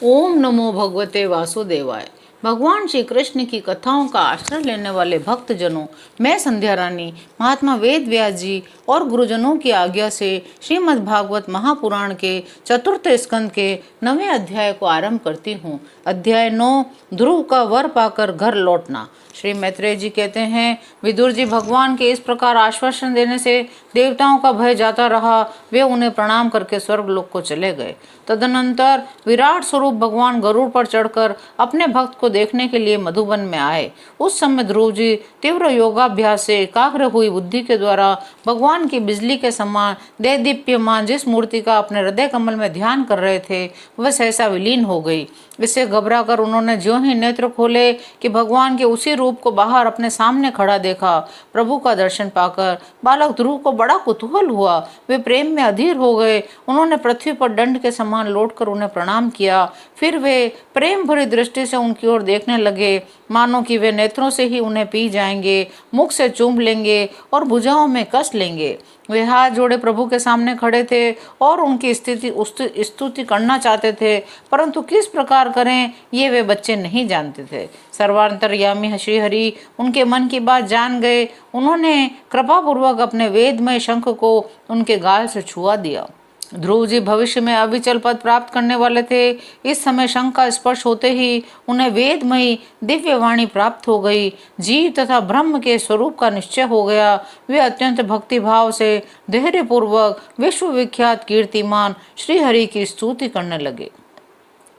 ओम नमो भगवते वासुदेवाय। भगवान श्री कृष्ण की कथाओं का आश्रय लेने वाले भक्त जनों, मैं संध्या रानी महात्मा वेद व्यास जी और गुरुजनों की आज्ञा से श्रीमद् भागवत महापुराण के चतुर्थ स्कंद के 9वें अध्याय को आरंभ करती हूँ। अध्याय 9, ध्रुव का वर पाकर घर लौटना। श्री मैत्रेय जी कहते हैं, विदुर जी भगवान के इस प्रकार आश्वासन देने से देवताओं का भय जाता रहा। वे उन्हें प्रणाम करके स्वर्गलोक को चले गए। तदनंतर विराट स्वरूप भगवान गरुड़ पर चढ़कर अपने भक्त को देखने के लिए मधुबन में आए। उस समय ध्रुव जी तीव्र योगाभ्यास से एकाग्र हुई बुद्धि के द्वारा भगवान की बिजली के समान देदीप्यमान जिस मूर्ति का अपने हृदय कमल में ध्यान कर रहे थे वह सहसा विलीन हो गई। इससे घबरा कर उन्होंने ज्यों ही नेत्र खोले कि भगवान के उसी रूप को बाहर अपने सामने खड़ा देखा। प्रभु का दर्शन पाकर बालक ध्रुव को बड़ा कुतूहल हुआ। वे प्रेम में अधीर हो गए। उन्होंने पृथ्वी पर दंड के समान लौटकर उन्हें प्रणाम किया। फिर वे प्रेम भरी दृष्टि से उनकी ओर देखने लगे, मानो कि वे नेत्रों से ही उन्हें पी जाएंगे, मुख से चूम लेंगे और भुजाओं में कस लेंगे। वे हाथ जोड़े प्रभु के सामने खड़े थे और उनकी स्तुति करना चाहते थे, परंतु किस प्रकार करें ये वे बच्चे नहीं जानते थे। सर्वांतर्यामी श्री हरि उनके मन की बात जान गए। उन्होंने कृपापूर्वक अपने वेदमय शंख को उनके गाल से छुआ दिया। ध्रुव जी भविष्य में अविचल पद प्राप्त करने वाले थे। इस समय शंख का स्पर्श होते ही उन्हें वेदमयी दिव्य वाणी प्राप्त हो गई। जीव तथा ब्रह्म के स्वरूप का निश्चय हो गया। वे अत्यंत भक्ति भाव से धैर्य पूर्वक विश्वविख्यात कीर्तिमान श्री हरि की स्तुति करने लगे।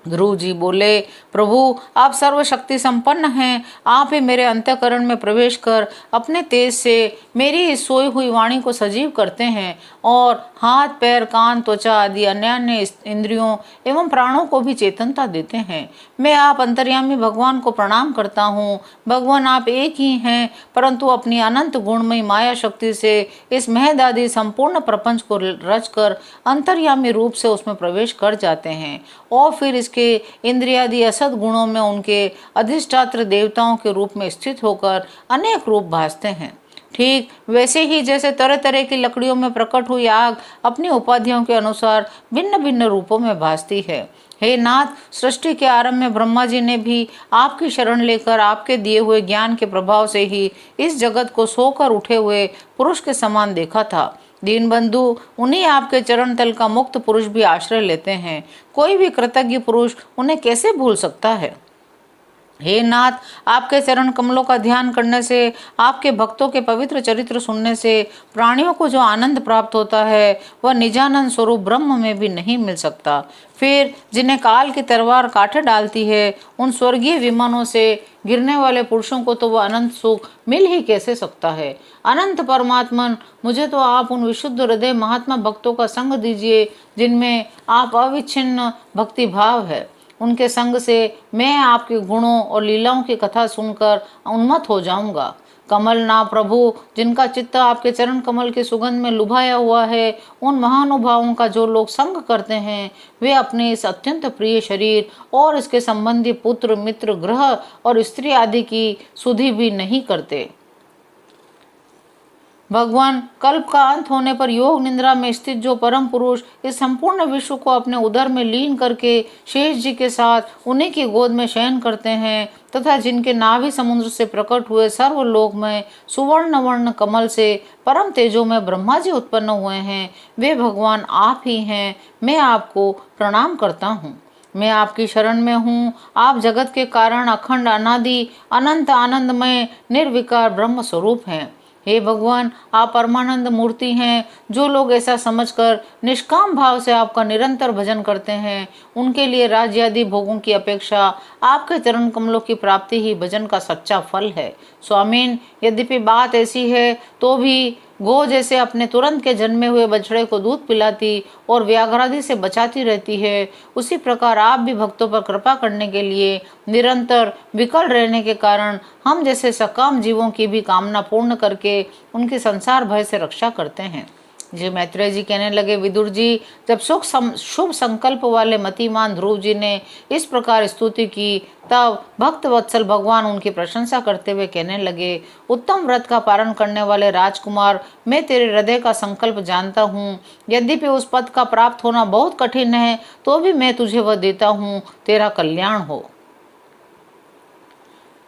ध्रुव जी बोले, प्रभु आप सर्वशक्ति संपन्न हैं। आप ही मेरे अंतःकरण में प्रवेश कर अपने तेज से मेरी इस सोई हुई वाणी को सजीव करते हैं और हाथ पैर कान त्वचा आदि अन्य अन्य इंद्रियों एवं प्राणों को भी चेतनता देते हैं। मैं आप अंतर्यामी भगवान को प्रणाम करता हूँ। भगवान आप एक ही हैं, परंतु अपनी अनंत गुणमयी माया शक्ति से इस महदादि संपूर्ण प्रपंच को रचकर अंतर्यामी रूप से उसमें प्रवेश कर जाते हैं और फिर इसके इंद्रियादि असद गुणों में उनके अधिष्ठात्र देवताओं के रूप में स्थित होकर अनेक रूप भासते हैं। ठीक वैसे ही जैसे तरह तरह की लकड़ियों में प्रकट हुई आग अपनी उपाधियों के अनुसार भिन्न भिन्न रूपों में भासती है। हे नाथ, सृष्टि के आरंभ में ब्रह्मा जी ने भी आपकी शरण लेकर आपके दिए हुए ज्ञान के प्रभाव से ही इस जगत को सोकर उठे हुए पुरुष के समान देखा था। दीनबंधु उन्हीं आपके चरण तल का मुक्त पुरुष भी आश्रय लेते हैं। कोई भी कृतज्ञ पुरुष उन्हें कैसे भूल सकता है। हे नाथ, आपके चरण कमलों का ध्यान करने से, आपके भक्तों के पवित्र चरित्र सुनने से प्राणियों को जो आनंद प्राप्त होता है वह निजानंद स्वरूप ब्रह्म में भी नहीं मिल सकता। फिर जिन्हें काल की तलवार काटे डालती है, उन स्वर्गीय विमानों से गिरने वाले पुरुषों को तो वह अनंत सुख मिल ही कैसे सकता है। अनंत परमात्मन, मुझे तो आप उन विशुद्ध हृदय महात्मा भक्तों का संग दीजिए जिनमें आप अविच्छिन्न भक्ति भाव है। उनके संग से मैं आपके गुणों और लीलाओं की कथा सुनकर उन्मत्त हो जाऊंगा। कमल ना प्रभु, जिनका चित्त आपके चरण कमल के सुगंध में लुभाया हुआ है, उन महानुभावों का जो लोग संग करते हैं वे अपने इस अत्यंत प्रिय शरीर और इसके संबंधी पुत्र मित्र ग्रह और स्त्री आदि की सुधि भी नहीं करते। भगवान कल्प का अंत होने पर योग निद्रा में स्थित जो परम पुरुष इस संपूर्ण विश्व को अपने उदर में लीन करके शेष जी के साथ उन्हीं की गोद में शयन करते हैं तथा जिनके नाभि समुद्र से प्रकट हुए सर्वलोक में सुवर्ण वर्ण कमल से परम तेजो में ब्रह्मा जी उत्पन्न हुए हैं, वे भगवान आप ही हैं। मैं आपको प्रणाम करता हूँ। मैं आपकी शरण में हूँ। आप जगत के कारण अखंड अनादि अनंत आनंदमय निर्विकार ब्रह्म स्वरूप हैं। हे भगवान, आप परमानंद मूर्ति हैं। जो लोग ऐसा समझकर निष्काम भाव से आपका निरंतर भजन करते हैं उनके लिए राज्य आदि भोगों की अपेक्षा आपके चरण कमलों की प्राप्ति ही भजन का सच्चा फल है। स्वामीन, यद्यपि बात ऐसी है तो भी गो जैसे अपने तुरंत के जन्मे हुए बछड़े को दूध पिलाती और व्याघ्रादि से बचाती रहती है, उसी प्रकार आप भी भक्तों पर कृपा करने के लिए निरंतर विकल रहने के कारण हम जैसे सकाम जीवों की भी कामना पूर्ण करके उनकी संसार भय से रक्षा करते हैं। जी मैत्रेय जी कहने लगे, विदुर जी, जब शुभ संकल्प वाले मतिमान ध्रुव जी ने इस प्रकार स्तुति की, तब भक्त वत्सल भगवान उनकी प्रशंसा करते हुए कहने लगे, उत्तम व्रत का पालन करने वाले राजकुमार, मैं तेरे हृदय का संकल्प जानता हूँ। यद्यपि उस पद का प्राप्त होना बहुत कठिन है, तो भी मैं तुझे वह देता हूँ, तेरा कल्याण हो।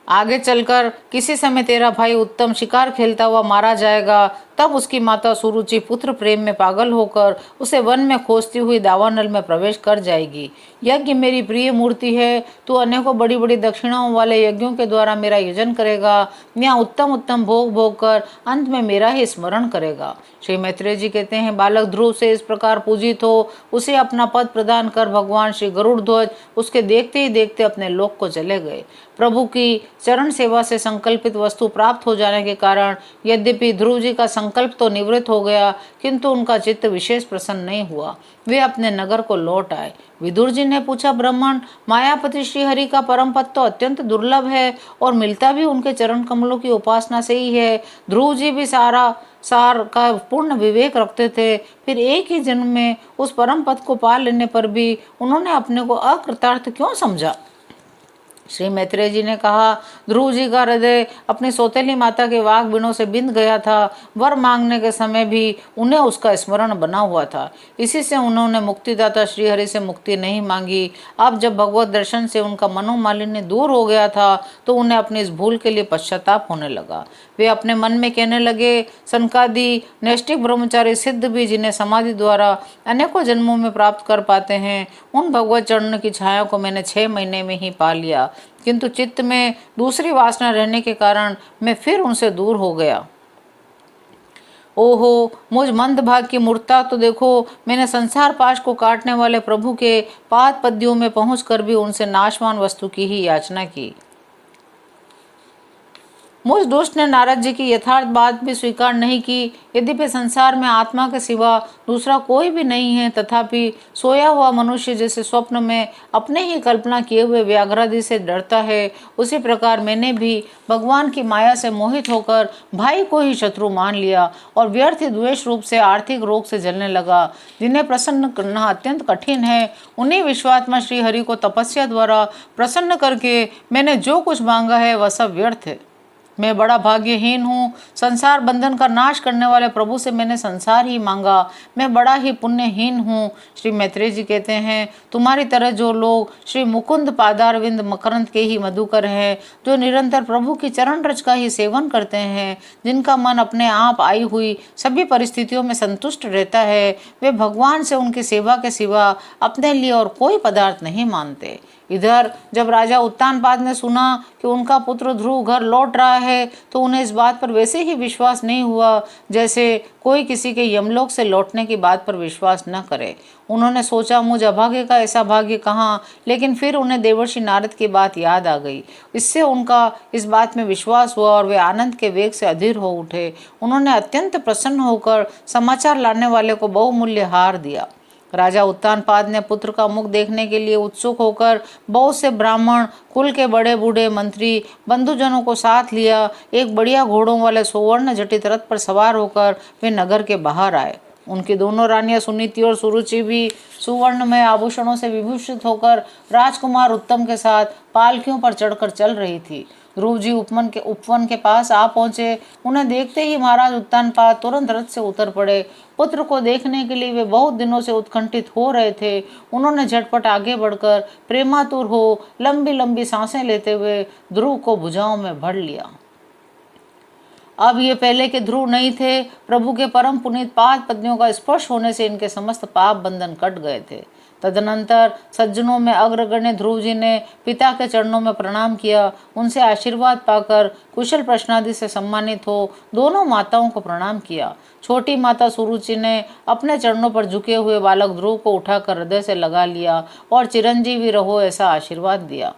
आगे चलकर किसी समय तेरा भाई उत्तम शिकार खेलता हुआ मारा जाएगा, तब उसकी माता सुरुचि पुत्र प्रेम में पागल होकर उसे वन में खोजती हुई दावानल में प्रवेश कर जाएगी। यज्ञ मेरी प्रिय मूर्ति है, तू अनेकों बड़ी बड़ी दक्षिणाओं वाले यज्ञों के द्वारा मेरा यजन करेगा, यहाँ उत्तम उत्तम भोग भोग कर अंत में मेरा ही स्मरण करेगा। श्री मैत्रेय जी कहते हैं, बालक ध्रुव से इस प्रकार पूजित हो उसे अपना पद प्रदान कर भगवान श्री गरुड़ ध्वज उसके देखते ही देखते अपने लोक को चले गए। प्रभु की चरण सेवा से संकल्पित वस्तु प्राप्त हो जाने के कारण यद्यपि ध्रुव जी का संकल्प तो निवृत्त हो गया, किंतु उनका चित्त विशेष प्रसन्न नहीं हुआ। वे अपने नगर को लौट आए। विदुर जी ने पूछा, ब्राह्मण, मायापति श्रीहरि का परम पद तो अत्यंत दुर्लभ है और मिलता भी उनके चरण कमलों की उपासना से ही है। ध्रुव जी भी सार का पूर्ण विवेक रखते थे, फिर एक ही जन्म में उस परम पद को पा लेने पर भी उन्होंने अपने को अकृतार्थ क्यों समझा? श्री मैत्रेय जी ने कहा, ध्रुव जी का हृदय अपनी सौतेली माता के वाक बिनों से बिंद गया था। वर मांगने के समय भी उन्हें उसका स्मरण बना हुआ था, इसी से उन्होंने मुक्तिदाता श्रीहरि से मुक्ति नहीं मांगी। अब जब भगवत दर्शन से उनका मनोमालिन्य दूर हो गया था, तो उन्हें अपनी इस भूल के लिए पश्चाताप होने लगा। वे अपने मन में कहने लगे, सनकादि नैष्ठिक ब्रह्मचारी सिद्ध भी जिन्हें समाधि द्वारा अनेकों जन्मों में प्राप्त कर पाते हैं, उन भगवत चरण की छाया को मैंने 6 महीने में ही पा लिया, किंतु चित्त में दूसरी वासना रहने के कारण मैं फिर उनसे दूर हो गया। ओहो, मुझ मंदभाग की मूर्खता, तो देखो, मैंने संसार पाश को काटने वाले प्रभु के पाद पद्यों में पहुंचकर भी उनसे नाशवान वस्तु की ही याचना की। मुझ दुष्ट ने नारद जी की यथार्थ बात भी स्वीकार नहीं की। यद्यपि संसार में आत्मा के सिवा दूसरा कोई भी नहीं है, तथापि सोया हुआ मनुष्य जैसे स्वप्न में अपने ही कल्पना किए हुए व्याघ्रादि से डरता है, उसी प्रकार मैंने भी भगवान की माया से मोहित होकर भाई को ही शत्रु मान लिया और व्यर्थ द्वेष रूप से आर्थिक रोग से जलने लगा। जिन्हें प्रसन्न करना अत्यंत कठिन है, उन्हीं विश्वात्मा श्री हरि को तपस्या द्वारा प्रसन्न करके मैंने जो कुछ मांगा है वह सब व्यर्थ है। मैं बड़ा भाग्यहीन हूँ। संसार बंधन का नाश करने वाले प्रभु से मैंने संसार ही मांगा। मैं बड़ा ही पुण्यहीन हूँ। श्री मैत्रेय जी कहते हैं, तुम्हारी तरह जो लोग श्री मुकुंद पादारविंद मकरंद के ही मधुकर हैं, जो निरंतर प्रभु की चरण रज का ही सेवन करते हैं, जिनका मन अपने आप आई हुई सभी परिस्थितियों में संतुष्ट रहता है, वे भगवान से उनकी सेवा के सिवा अपने लिए और कोई पदार्थ नहीं मानते। इधर जब राजा उत्तानपाद ने सुना कि उनका पुत्र ध्रुव घर लौट रहा है, तो उन्हें इस बात पर वैसे ही विश्वास नहीं हुआ जैसे कोई किसी के यमलोक से लौटने की बात पर विश्वास न करे। उन्होंने सोचा, मुझ अभागे का ऐसा भाग्य कहाँ, लेकिन फिर उन्हें देवर्षि नारद की बात याद आ गई। इससे उनका इस बात में विश्वास हुआ और वे आनंद के वेग से अधीर हो उठे। उन्होंने अत्यंत प्रसन्न होकर समाचार लाने वाले को बहुमूल्य हार दिया। राजा उत्तानपाद ने पुत्र का मुख देखने के लिए उत्सुक होकर बहुत से ब्राह्मण, कुल के बड़े बूढ़े मंत्री, बंधुजनों को साथ लिया। एक बढ़िया घोड़ों वाले सुवर्ण जटित रथ पर सवार होकर वे नगर के बाहर आए। उनकी दोनों रानियां सुनीति और सुरुचि भी सुवर्णमय आभूषणों से विभूषित होकर राजकुमार उत्तम के साथ पालकियों पर चढ़कर चल रही थी। ध्रुव जी उपवन के पास आ पहुंचे। उन्हें देखते ही महाराज उत्तानपाद तुरंत रथ से उतर पड़े। पुत्र को देखने के लिए वे बहुत दिनों से उत्कंठित हो रहे थे। उन्होंने झटपट आगे बढ़कर प्रेमातुर हो लंबी लंबी सांसें लेते हुए ध्रुव को भुजाओं में भर लिया। अब ये पहले के ध्रुव नहीं थे। प्रभु के परम पुनीत पाद पद्यों का स्पर्श होने से इनके समस्त पाप बंधन कट गए थे। तदनंतर सज्जनों में अग्रगण्य ध्रुव जी ने पिता के चरणों में प्रणाम किया। उनसे आशीर्वाद पाकर कुशल प्रश्नादि से सम्मानित हो दोनों माताओं को प्रणाम किया। छोटी माता सुरुचि ने अपने चरणों पर झुके हुए बालक ध्रुव को उठाकर हृदय से लगा लिया और चिरंजीवी रहो ऐसा आशीर्वाद दिया।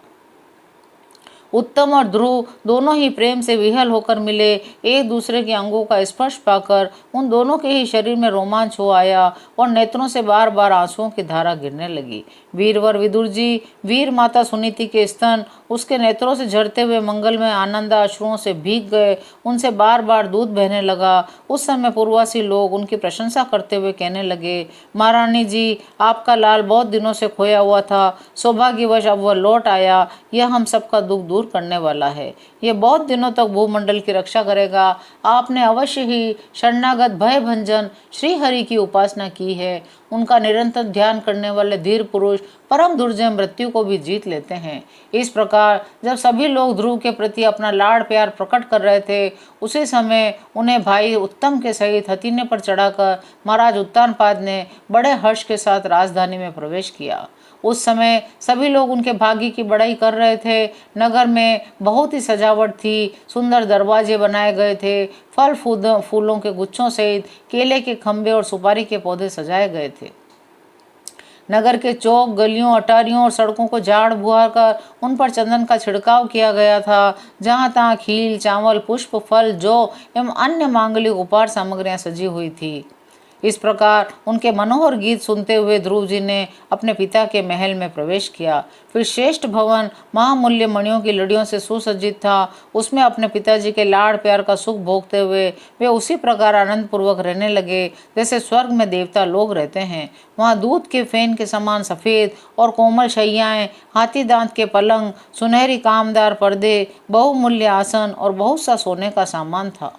उत्तम और ध्रुव दोनों ही प्रेम से विह्वल होकर मिले। एक दूसरे के अंगों का स्पर्श पाकर उन दोनों के ही शरीर में रोमांच हो आया और नेत्रों से बार बार आंसुओं की धारा गिरने लगी। वीरवर विदुर जी, वीर माता सुनीति के स्तन उसके नेत्रों से झरते हुए मंगलमय आनंद अश्रुओं से भीग गए। उनसे बार बार दूध बहने लगा। उस समय पूर्ववासी लोग उनकी प्रशंसा करते हुए कहने लगे, महारानी जी, आपका लाल बहुत दिनों से खोया हुआ था, सौभाग्यवश अब वह लौट आया। यह हम सबका दुख दूर करने वाला है। यह बहुत दिनों तक भूमंडल की रक्षा करेगा। आपने अवश्य ही शरणागत भय भंजन श्री हरि की उपासना की है। उनका निरंतर ध्यान करने वाले धीर पुरुष परम दुर्जय मृत्यु को भी जीत लेते हैं। इस प्रकार जब सभी लोग ध्रुव के प्रति अपना लाड़ प्यार प्रकट कर रहे थे, उसी समय उन्हें भाई उत्तम के सहित हथीने पर चढ़ाकर महाराज उत्तानपाद ने बड़े हर्ष के साथ राजधानी में प्रवेश किया। उस समय सभी लोग उनके भाग्य की बड़ाई कर रहे थे। नगर में बहुत ही सजावट थी। सुंदर दरवाजे बनाए गए थे। फल फूलों के गुच्छों सहित केले के खंभे और सुपारी के पौधे सजाए गए थे। नगर के चौक, गलियों, अटारियों और सड़कों को झाड़ बुहार कर उन पर चंदन का छिड़काव किया गया था। जहाँ तहाँ खील, चावल, पुष्प, फल, जौ एवं अन्य मांगलिक उपहार सामग्रियाँ सजी हुई थी। इस प्रकार उनके मनोहर गीत सुनते हुए ध्रुव जी ने अपने पिता के महल में प्रवेश किया। फिर श्रेष्ठ भवन महामूल्य मणियों की लड़ियों से सुसज्जित था। उसमें अपने पिताजी के लाड़ प्यार का सुख भोगते हुए वे उसी प्रकार आनंद पूर्वक रहने लगे जैसे स्वर्ग में देवता लोग रहते हैं। वहाँ दूध के फेन के समान सफ़ेद और कोमल शैयाएँ, हाथी दांत के पलंग, सुनहरी कामदार पर्दे, बहुमूल्य आसन और बहुत सा सोने का सामान था।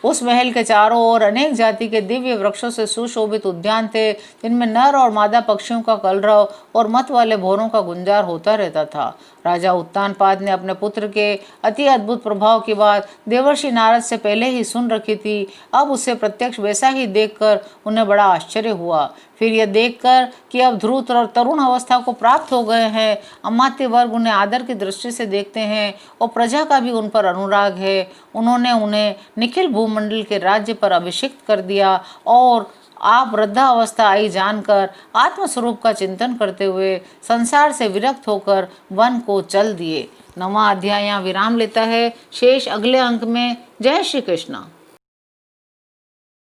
उस महल के चारों ओर अनेक जाति के दिव्य वृक्षों से सुशोभित उद्यान थे, जिनमें नर और मादा पक्षियों का कलरव और मत वाले भौरों का गुंजार होता रहता था। राजा उत्तानपाद ने अपने पुत्र के अति अद्भुत प्रभाव की बात देवर्षि नारद से पहले ही सुन रखी थी। अब उसे प्रत्यक्ष वैसा ही देखकर उन्हें बड़ा आश्चर्य हुआ। फिर यह देखकर कि अब ध्रुव तरुण अवस्था को प्राप्त हो गए हैं, अमात्य वर्ग उन्हें आदर की दृष्टि से देखते हैं और प्रजा का भी उन पर अनुराग है, उन्होंने उन्हें निखिल भूमंडल के राज्य पर अभिषिक्त कर दिया और आप वृद्धावस्था आई जानकर आत्मस्वरूप का चिंतन करते हुए संसार से विरक्त होकर वन को चल दिए। 9वां अध्याय यहाँ विराम लेता है। शेष अगले अंक में। जय श्री कृष्ण।